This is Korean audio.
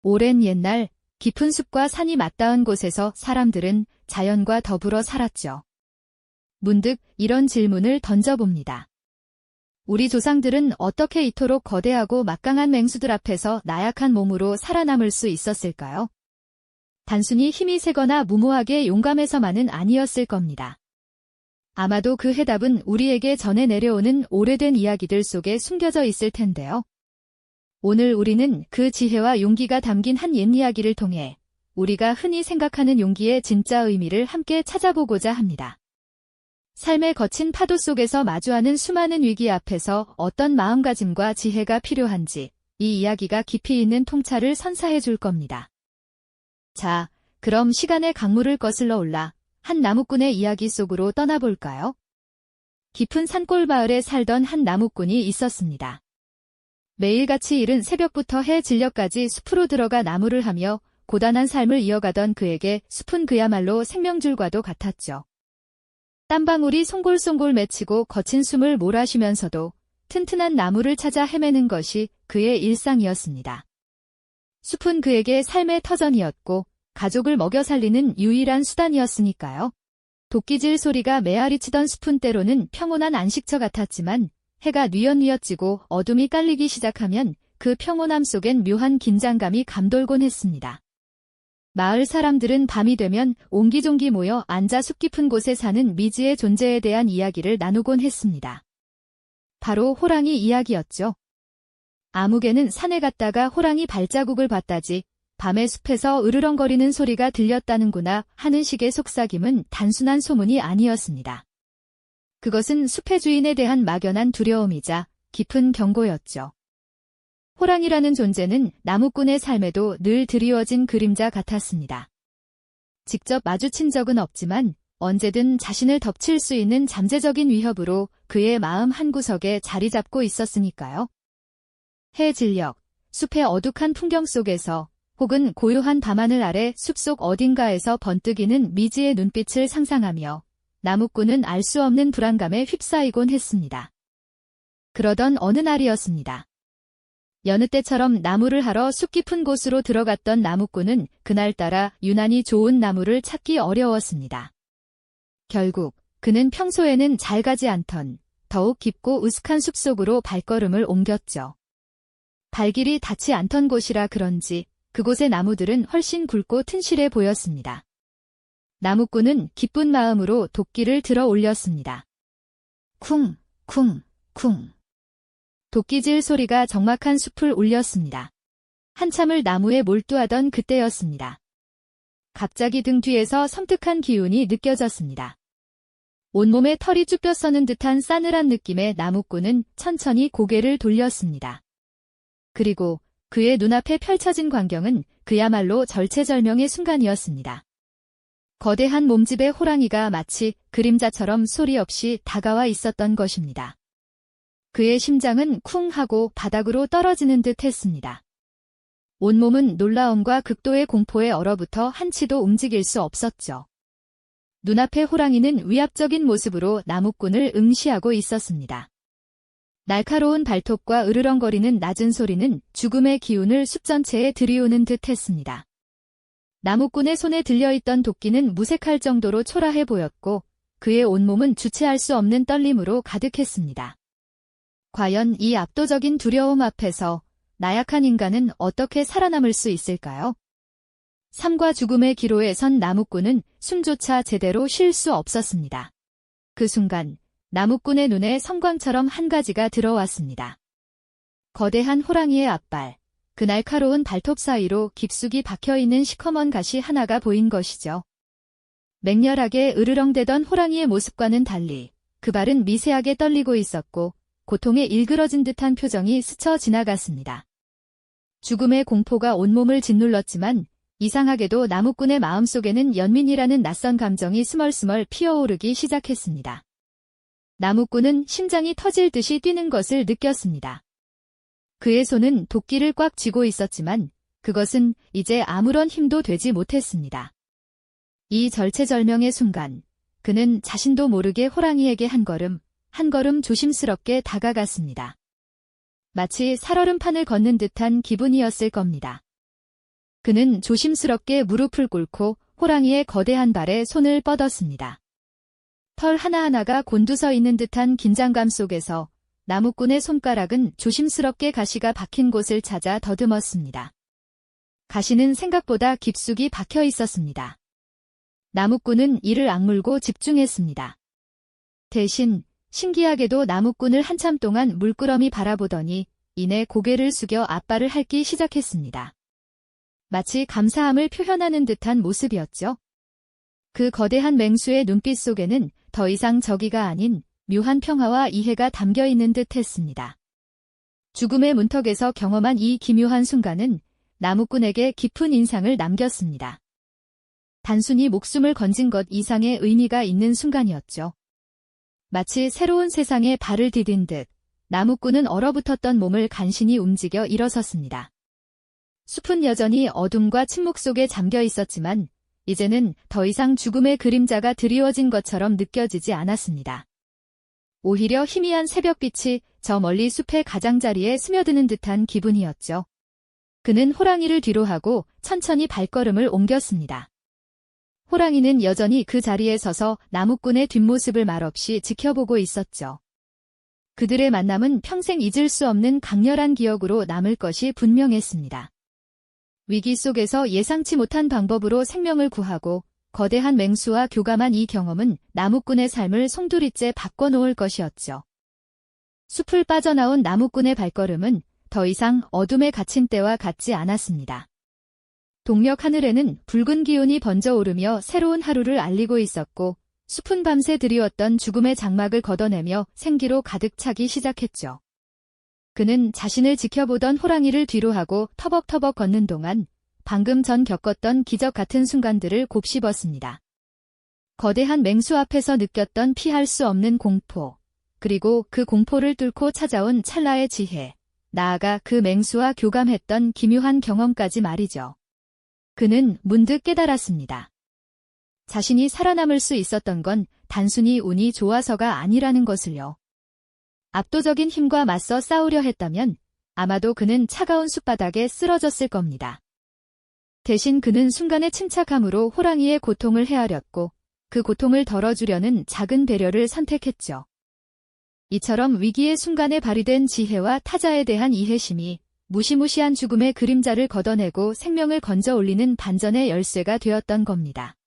오랜 옛날 깊은 숲과 산이 맞닿은 곳에서 사람들은 자연과 더불어 살았죠. 문득 이런 질문을 던져봅니다. 우리 조상들은 어떻게 이토록 거대하고 막강한 맹수들 앞에서 나약한 몸으로 살아남을 수 있었을까요? 단순히 힘이 세거나 무모하게 용감해서만은 아니었을 겁니다. 아마도 그 해답은 우리에게 전해 내려오는 오래된 이야기들 속에 숨겨져 있을 텐데요. 오늘 우리는 그 지혜와 용기가 담긴 한 옛 이야기를 통해 우리가 흔히 생각하는 용기의 진짜 의미를 함께 찾아보고자 합니다. 삶의 거친 파도 속에서 마주하는 수많은 위기 앞에서 어떤 마음가짐과 지혜가 필요한지 이 이야기가 깊이 있는 통찰을 선사해 줄 겁니다. 자, 그럼 시간의 강물을 거슬러 올라 한 나무꾼의 이야기 속으로 떠나볼까요? 깊은 산골 마을에 살던 한 나무꾼이 있었습니다. 매일같이 이른 새벽부터 해 질녘까지 숲으로 들어가 나무를 하며 고단한 삶을 이어가던 그에게 숲은 그야말로 생명줄과도 같았죠. 땀방울이 송골송골 맺히고 거친 숨을 몰아쉬면서도 튼튼한 나무를 찾아 헤매는 것이 그의 일상이었습니다. 숲은 그에게 삶의 터전이었고 가족을 먹여 살리는 유일한 수단이었으니까요. 도끼질 소리가 메아리치던 숲은 때로는 평온한 안식처 같았지만 해가 뉘엿뉘엿 지고 어둠이 깔리기 시작하면 그 평온함 속엔 묘한 긴장감이 감돌곤 했습니다. 마을 사람들은 밤이 되면 옹기종기 모여 앉아 숲 깊은 곳에 사는 미지의 존재에 대한 이야기를 나누곤 했습니다. 바로 호랑이 이야기였죠. 아무개는 산에 갔다가 호랑이 발자국을 봤다지 밤에 숲에서 으르렁거리는 소리가 들렸다는구나 하는 식의 속삭임은 단순한 소문이 아니었습니다. 그것은 숲의 주인에 대한 막연한 두려움이자 깊은 경고였죠. 호랑이라는 존재는 나무꾼의 삶에도 늘 드리워진 그림자 같았습니다. 직접 마주친 적은 없지만 언제든 자신을 덮칠 수 있는 잠재적인 위협으로 그의 마음 한구석에 자리 잡고 있었으니까요. 해 질녘, 숲의 어둑한 풍경 속에서 혹은 고요한 밤하늘 아래 숲속 어딘가에서 번뜩이는 미지의 눈빛을 상상하며 나무꾼은 알 수 없는 불안감에 휩싸이곤 했습니다. 그러던 어느 날이었습니다. 여느 때처럼 나무를 하러 숲 깊은 곳으로 들어갔던 나무꾼은 그날따라 유난히 좋은 나무를 찾기 어려웠습니다. 결국 그는 평소에는 잘 가지 않던 더욱 깊고 으슥한 숲속으로 발걸음을 옮겼죠. 발길이 닿지 않던 곳이라 그런지 그곳의 나무들은 훨씬 굵고 튼실해 보였습니다. 나무꾼은 기쁜 마음으로 도끼를 들어 올렸습니다. 쿵, 쿵, 쿵. 도끼질 소리가 적막한 숲을 울렸습니다. 한참을 나무에 몰두하던 그때였습니다. 갑자기 등 뒤에서 섬뜩한 기운이 느껴졌습니다. 온몸에 털이 쭈뼛 서는 듯한 싸늘한 느낌의 나무꾼은 천천히 고개를 돌렸습니다. 그리고 그의 눈앞에 펼쳐진 광경은 그야말로 절체절명의 순간이었습니다. 거대한 몸집의 호랑이가 마치 그림자처럼 소리 없이 다가와 있었던 것입니다. 그의 심장은 쿵 하고 바닥으로 떨어지는 듯 했습니다. 온몸은 놀라움과 극도의 공포에 얼어붙어 한치도 움직일 수 없었죠. 눈앞의 호랑이는 위압적인 모습으로 나무꾼을 응시하고 있었습니다. 날카로운 발톱과 으르렁거리는 낮은 소리는 죽음의 기운을 숲 전체에 들이우는 듯 했습니다. 나무꾼의 손에 들려있던 도끼는 무색할 정도로 초라해 보였고 그의 온몸은 주체할 수 없는 떨림으로 가득했습니다. 과연 이 압도적인 두려움 앞에서 나약한 인간은 어떻게 살아남을 수 있을까요? 삶과 죽음의 기로에 선 나무꾼은 숨조차 제대로 쉴 수 없었습니다. 그 순간 나무꾼의 눈에 성광처럼 한 가지가 들어왔습니다. 거대한 호랑이의 앞발, 그 날카로운 발톱 사이로 깊숙이 박혀있는 시커먼 가시 하나가 보인 것이죠. 맹렬하게 으르렁대던 호랑이의 모습과는 달리 그 발은 미세하게 떨리고 있었고 고통에 일그러진 듯한 표정이 스쳐 지나갔습니다. 죽음의 공포가 온몸을 짓눌렀지만 이상하게도 나무꾼의 마음속에는 연민이라는 낯선 감정이 스멀스멀 피어오르기 시작했습니다. 나무꾼은 심장이 터질 듯이 뛰는 것을 느꼈습니다. 그의 손은 도끼를 꽉 쥐고 있었지만 그것은 이제 아무런 힘도 되지 못했습니다. 이 절체절명의 순간 그는 자신도 모르게 호랑이에게 한 걸음 조심스럽게 다가갔습니다. 마치 살얼음판을 걷는 듯한 기분이었을 겁니다. 그는 조심스럽게 무릎을 꿇고 호랑이의 거대한 발에 손을 뻗었습니다. 털 하나하나가 곤두서 있는 듯한 긴장감 속에서 나무꾼의 손가락은 조심스럽게 가시가 박힌 곳을 찾아 더듬었습니다. 가시는 생각보다 깊숙이 박혀 있었습니다. 나무꾼은 이를 악물고 집중했습니다. 대신 신기하게도 나무꾼을 한참 동안 물끄러미 바라보더니 이내 고개를 숙여 앞발을 핥기 시작했습니다. 마치 감사함을 표현하는 듯한 모습이었죠. 그 거대한 맹수의 눈빛 속에는 더 이상 저기가 아닌 묘한 평화와 이해가 담겨 있는 듯 했습니다. 죽음의 문턱에서 경험한 이 기묘한 순간은 나무꾼에게 깊은 인상을 남겼습니다. 단순히 목숨을 건진 것 이상의 의미가 있는 순간이었죠. 마치 새로운 세상에 발을 디딘 듯 나무꾼은 얼어붙었던 몸을 간신히 움직여 일어섰습니다. 숲은 여전히 어둠과 침묵 속에 잠겨 있었지만 이제는 더 이상 죽음의 그림자가 드리워진 것처럼 느껴지지 않았습니다. 오히려 희미한 새벽빛이 저 멀리 숲의 가장자리에 스며드는 듯한 기분이었죠. 그는 호랑이를 뒤로하고 천천히 발걸음을 옮겼습니다. 호랑이는 여전히 그 자리에 서서 나무꾼의 뒷모습을 말없이 지켜보고 있었죠. 그들의 만남은 평생 잊을 수 없는 강렬한 기억으로 남을 것이 분명했습니다. 위기 속에서 예상치 못한 방법으로 생명을 구하고 거대한 맹수와 교감한 이 경험은 나무꾼의 삶을 송두리째 바꿔놓을 것이었죠. 숲을 빠져나온 나무꾼의 발걸음은 더 이상 어둠에 갇힌 때와 같지 않았습니다. 동력 하늘에는 붉은 기운이 번져오르며 새로운 하루를 알리고 있었고 숲은 밤새 드리웠던 죽음의 장막을 걷어내며 생기로 가득 차기 시작했죠. 그는 자신을 지켜보던 호랑이를 뒤로하고 터벅터벅 걷는 동안 방금 전 겪었던 기적 같은 순간들을 곱씹었습니다. 거대한 맹수 앞에서 느꼈던 피할 수 없는 공포, 그리고 그 공포를 뚫고 찾아온 찰나의 지혜, 나아가 그 맹수와 교감했던 기묘한 경험까지 말이죠. 그는 문득 깨달았습니다. 자신이 살아남을 수 있었던 건 단순히 운이 좋아서가 아니라는 것을요. 압도적인 힘과 맞서 싸우려 했다면 아마도 그는 차가운 숲바닥에 쓰러졌을 겁니다. 대신 그는 순간의 침착함으로 호랑이의 고통을 헤아렸고 그 고통을 덜어주려는 작은 배려를 선택했죠. 이처럼 위기의 순간에 발휘된 지혜와 타자에 대한 이해심이 무시무시한 죽음의 그림자를 걷어내고 생명을 건져 올리는 반전의 열쇠가 되었던 겁니다.